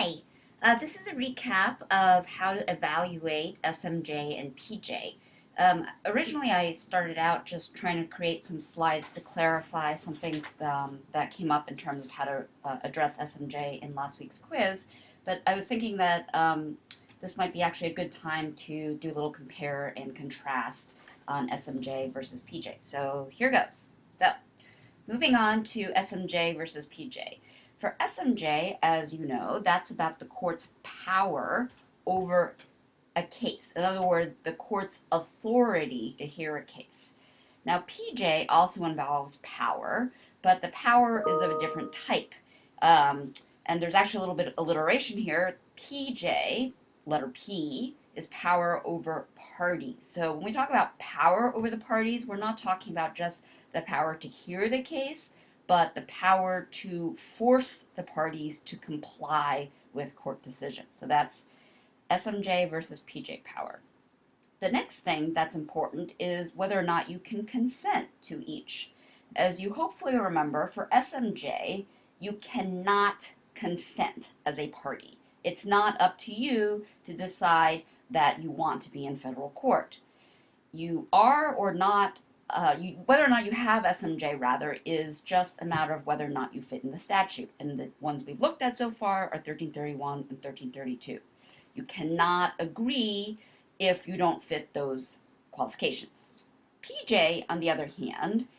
Hi, this is a recap of how to evaluate SMJ and PJ. Originally, I started out just trying to create some slides to clarify something that came up in terms of how to address SMJ in last week's quiz, but I was thinking that this might be actually a good time to do a little compare and contrast on SMJ versus PJ. So here goes. So, moving on to SMJ versus PJ. For SMJ, as you know, that's about the court's power over a case. In other words, the court's authority to hear a case. Now, PJ also involves power, but the power is of a different type. And there's actually a little bit of alliteration here. PJ, letter P, is power over parties. So when we talk about power over the parties, we're not talking about just the power to hear the case, but the power to force the parties to comply with court decisions. So that's SMJ versus PJ power. The next thing that's important is whether or not you can consent to each. As you hopefully remember, for SMJ, you cannot consent as a party. It's not up to you to decide that you want to be in federal court. You are or not whether or not you have SMJ, rather, is just a matter of whether or not you fit in the statute. And the ones we've looked at so far are 1331 and 1332. You cannot agree if you don't fit those qualifications. PJ, on the other hand,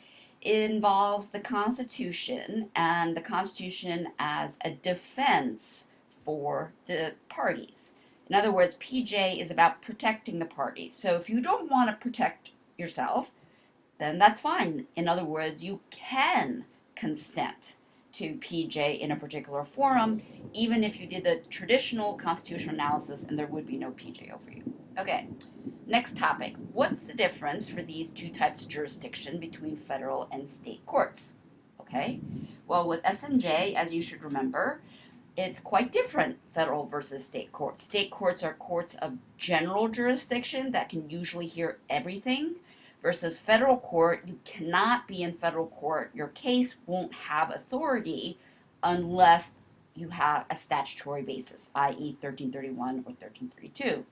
involves the Constitution and the Constitution as a defense for the parties. In other words, PJ is about protecting the parties. So if you don't want to protect yourself, then that's fine. In other words, you can consent to PJ in a particular forum, even if you did the traditional constitutional analysis and there would be no PJ over you. Okay, next topic. What's the difference for these two types of jurisdiction between federal and state courts? Okay, well, with SMJ, as you should remember, it's quite different, federal versus state courts. State courts are courts of general jurisdiction that can usually hear everything, versus federal court, you cannot be in federal court. Your case won't have authority unless you have a statutory basis, i.e. 1331 or 1332.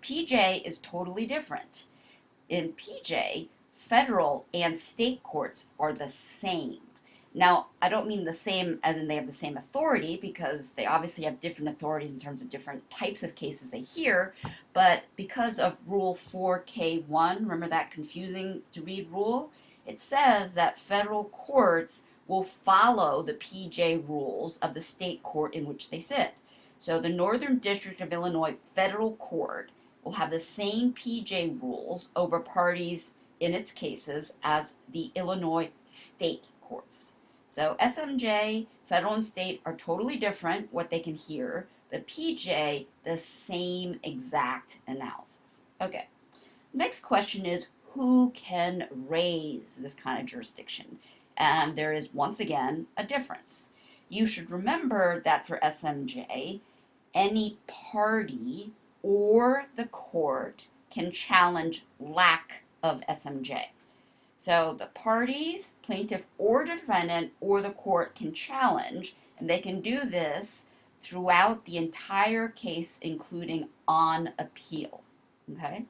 PJ is totally different. In PJ, federal and state courts are the same. Now, I don't mean the same as in they have the same authority, because they obviously have different authorities in terms of different types of cases they hear, but because of Rule 4K1, remember that confusing to read rule? It says that federal courts will follow the PJ rules of the state court in which they sit. So the Northern District of Illinois Federal Court will have the same PJ rules over parties in its cases as the Illinois state courts. So SMJ, federal and state are totally different, what they can hear. The PJ, the same exact analysis. Okay, next question is, who can raise this kind of jurisdiction? And there is, once again, a difference. You should remember that for SMJ, any party or the court can challenge lack of SMJ. So the parties, plaintiff or defendant, or the court can challenge, and they can do this throughout the entire case, including on appeal. Okay?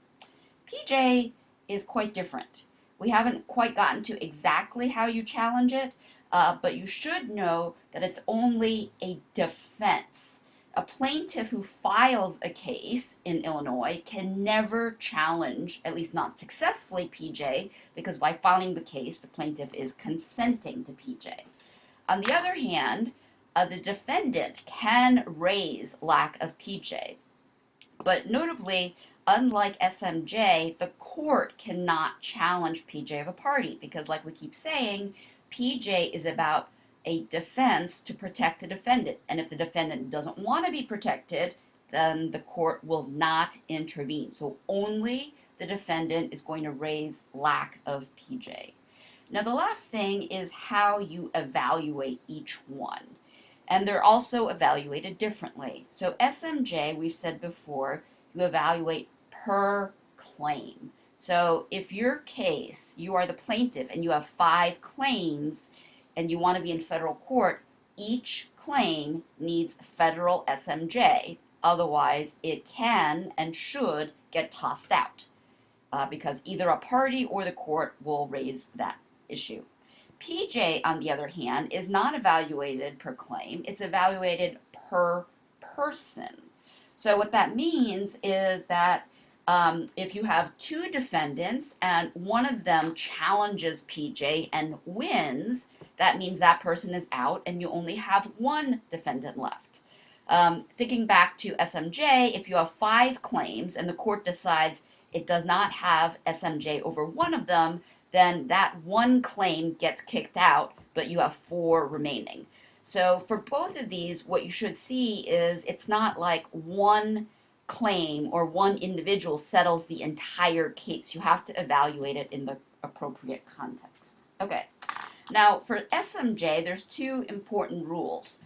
PJ is quite different. We haven't quite gotten to exactly how you challenge it, but you should know that it's only a defense. A plaintiff who files a case in Illinois can never challenge, at least not successfully, PJ, because by filing the case, the plaintiff is consenting to PJ. On the other hand, the defendant can raise lack of PJ. But notably, unlike SMJ, the court cannot challenge PJ of a party, because like we keep saying, PJ is about a defense to protect the defendant. And if the defendant doesn't want to be protected, then the court will not intervene. So only the defendant is going to raise lack of PJ. Now the last thing is how you evaluate each one. And they're also evaluated differently. So SMJ, we've said before, you evaluate per claim. So if your case, you are the plaintiff and you have 5 claims, and you want to be in federal court, each claim needs federal SMJ. Otherwise, it can and should get tossed out because either a party or the court will raise that issue. PJ, on the other hand, is not evaluated per claim, it's evaluated per person. So what that means is that if you have two defendants and one of them challenges PJ and wins, that means that person is out and you only have one defendant left. Thinking back to SMJ, if you have 5 claims and the court decides it does not have SMJ over one of them, then that one claim gets kicked out, but you have 4 remaining. So for both of these, what you should see is it's not like one claim or one individual settles the entire case. You have to evaluate it in the appropriate context. Okay, now for SMJ, there's 2 important rules.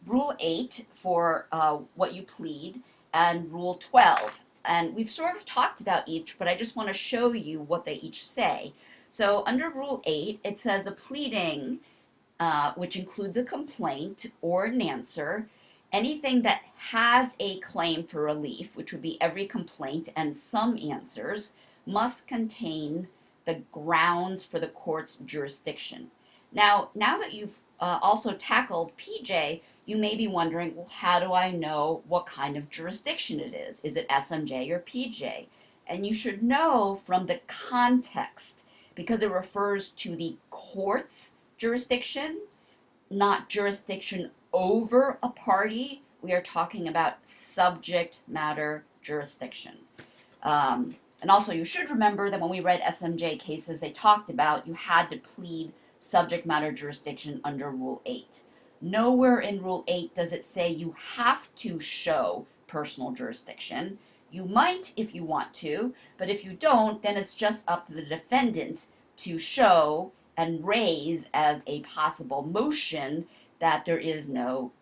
Rule 8 for what you plead, and Rule 12. And we've sort of talked about each, but I just want to show you what they each say. So under Rule 8, it says a pleading, which includes a complaint or an answer, anything that has a claim for relief, which would be every complaint and some answers, must contain the grounds for the court's jurisdiction. Now that you've also tackled PJ, you may be wondering, well, how do I know what kind of jurisdiction it is? Is it SMJ or PJ? And you should know from the context, because it refers to the court's jurisdiction, not jurisdiction over a party. We are talking about subject matter jurisdiction. And also you should remember that when we read SMJ cases, they talked about you had to plead subject matter jurisdiction under Rule 8. Nowhere in Rule 8 does it say you have to show personal jurisdiction. You might if you want to, but if you don't, then it's just up to the defendant to show and raise as a possible motion that there is no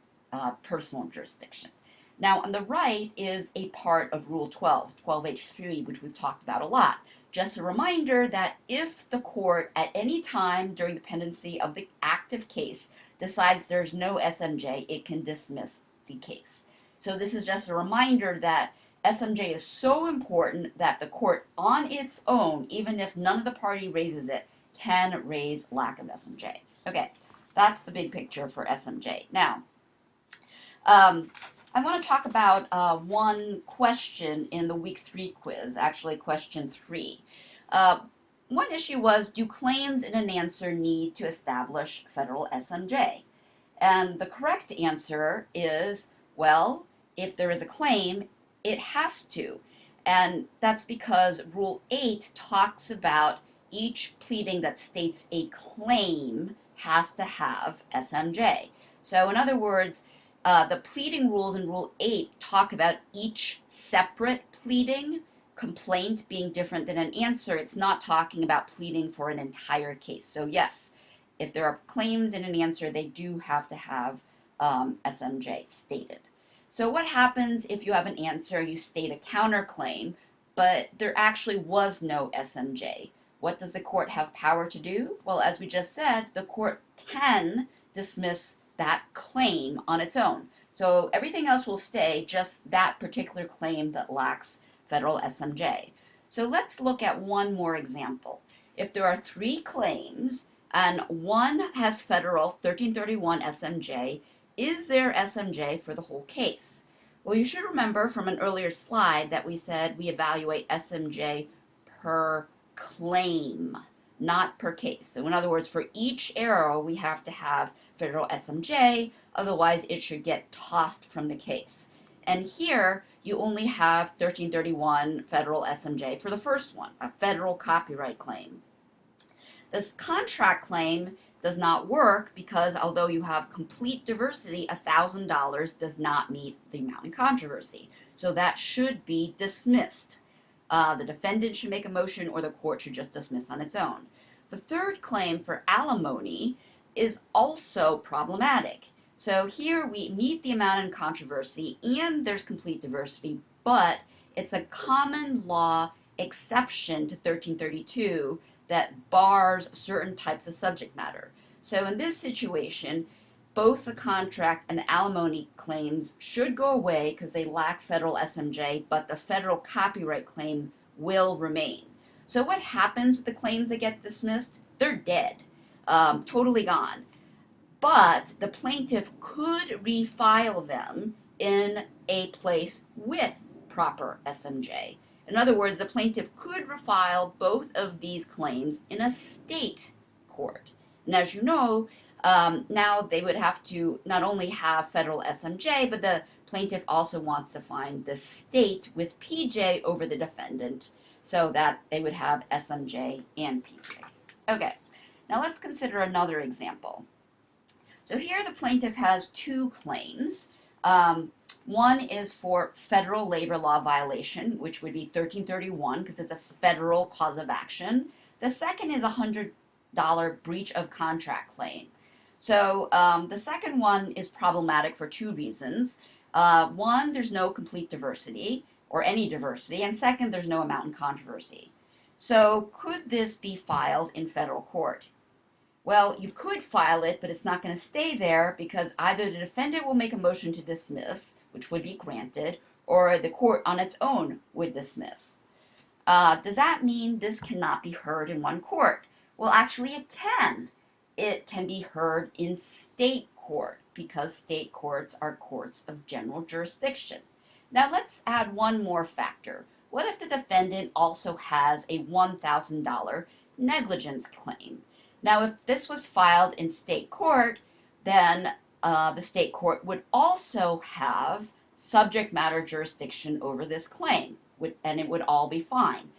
personal jurisdiction. Now on the right is a part of Rule 12, 12H3, which we've talked about a lot. Just a reminder that if the court at any time during the pendency of the active case decides there's no SMJ, it can dismiss the case. So this is just a reminder that SMJ is so important that the court on its own, even if none of the party raises it, can raise lack of SMJ. Okay, that's the big picture for SMJ. Now, I want to talk about one question in the week 3 quiz, actually question 3. One issue was, do claims in an answer need to establish federal SMJ? And the correct answer is, well, if there is a claim, it has to. And that's because Rule 8 talks about each pleading that states a claim has to have SMJ. So in other words, the pleading rules in Rule 8 talk about each separate pleading, complaint being different than an answer. It's not talking about pleading for an entire case. So yes, if there are claims in an answer, they do have to have SMJ stated. So what happens if you have an answer, you state a counterclaim, but there actually was no SMJ? What does the court have power to do? Well, as we just said, the court can dismiss that claim on its own. So everything else will stay, just that particular claim that lacks federal SMJ. So let's look at one more example. If there are 3 claims and one has federal 1331 SMJ, is there SMJ for the whole case? Well, you should remember from an earlier slide that we said we evaluate SMJ per claim, not per case. So in other words, for each arrow, we have to have federal SMJ, otherwise it should get tossed from the case. And here, you only have 1331 federal SMJ for the first one, a federal copyright claim. This contract claim does not work because although you have complete diversity, $1,000 does not meet the amount in controversy. So that should be dismissed. The defendant should make a motion or the court should just dismiss on its own. The third claim for alimony is also problematic. So here we meet the amount in controversy and there's complete diversity, but it's a common law exception to 1332 that bars certain types of subject matter. So in this situation, both the contract and the alimony claims should go away because they lack federal SMJ, but the federal copyright claim will remain. So what happens with the claims that get dismissed? They're dead, totally gone. But the plaintiff could refile them in a place with proper SMJ. In other words, the plaintiff could refile both of these claims in a state court. And as you know, now they would have to not only have federal SMJ, but the plaintiff also wants to find the state with PJ over the defendant so that they would have SMJ and PJ. Okay, now let's consider another example. So here the plaintiff has two claims. One is for federal labor law violation, which would be 1331 because it's a federal cause of action. The second is a $100 breach of contract claim. So the second one is problematic for two reasons. One, there's no complete diversity or any diversity, and second, there's no amount in controversy. So could this be filed in federal court? Well, you could file it, but it's not going to stay there because either the defendant will make a motion to dismiss, which would be granted, or the court on its own would dismiss. Does that mean this cannot be heard in one court? Well, actually it can. It can be heard in state court because state courts are courts of general jurisdiction. Now let's add one more factor. What if the defendant also has a $1,000 negligence claim? Now if this was filed in state court, then the state court would also have subject matter jurisdiction over this claim, and it would all be fine.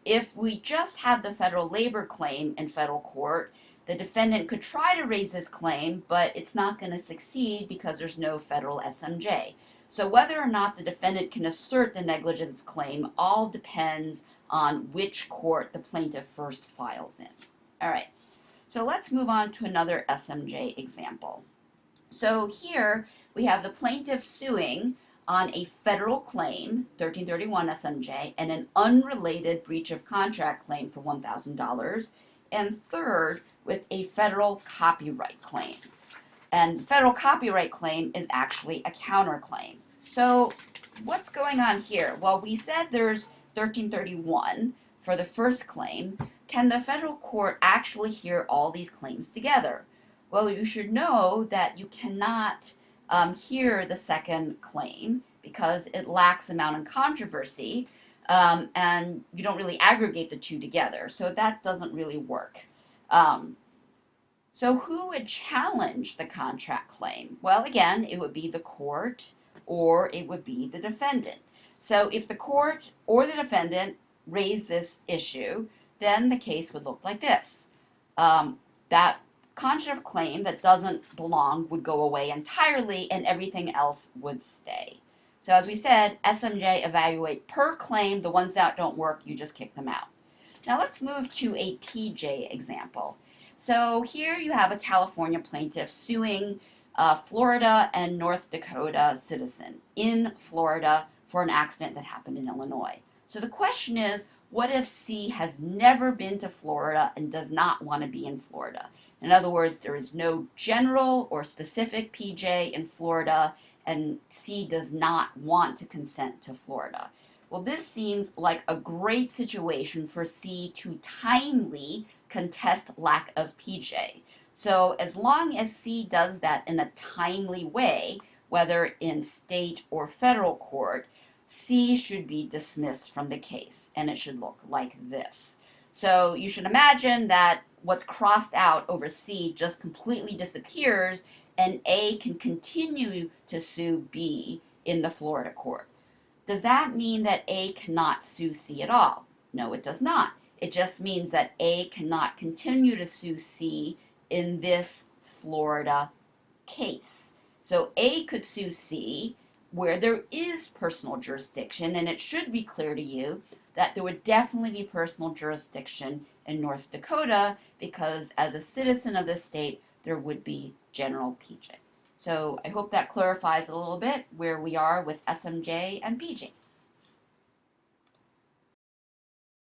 If we just had the federal labor claim in federal court, the defendant could try to raise this claim, but it's not going to succeed because there's no federal SMJ. So whether or not the defendant can assert the negligence claim all depends on which court the plaintiff first files in. All right, so let's move on to another SMJ example. So here we have the plaintiff suing on a federal claim, 1331 SMJ, and an unrelated breach of contract claim for $1,000, and third, with a federal copyright claim. And the federal copyright claim is actually a counterclaim. So what's going on here? Well, we said there's 1331 for the first claim. Can the federal court actually hear all these claims together? Well, you should know that you cannot hear the second claim because it lacks amount in controversy, and you don't really aggregate the two together, so that doesn't really work. So who would challenge the contract claim? Well, again, it would be the court or it would be the defendant. So if the court or the defendant raise this issue, then the case would look like this. That contract claim that doesn't belong would go away entirely and everything else would stay. So as we said, SMJ evaluate per claim. The ones that don't work, you just kick them out. Now let's move to a PJ example. So here you have a California plaintiff suing Florida and North Dakota citizen in Florida for an accident that happened in Illinois. So the question is, what if C has never been to Florida and does not want to be in Florida? In other words, there is no general or specific PJ in Florida, and C does not want to consent to Florida. Well, this seems like a great situation for C to timely contest lack of PJ. So as long as C does that in a timely way, whether in state or federal court, C should be dismissed from the case, and it should look like this. So you should imagine that what's crossed out over C just completely disappears, and A can continue to sue B in the Florida court. Does that mean that A cannot sue C at all? No, it does not. It just means that A cannot continue to sue C in this Florida case. So A could sue C where there is personal jurisdiction, and it should be clear to you that there would definitely be personal jurisdiction in North Dakota because as a citizen of the state, there would be general PJ. So I hope that clarifies a little bit where we are with SMJ and PJ.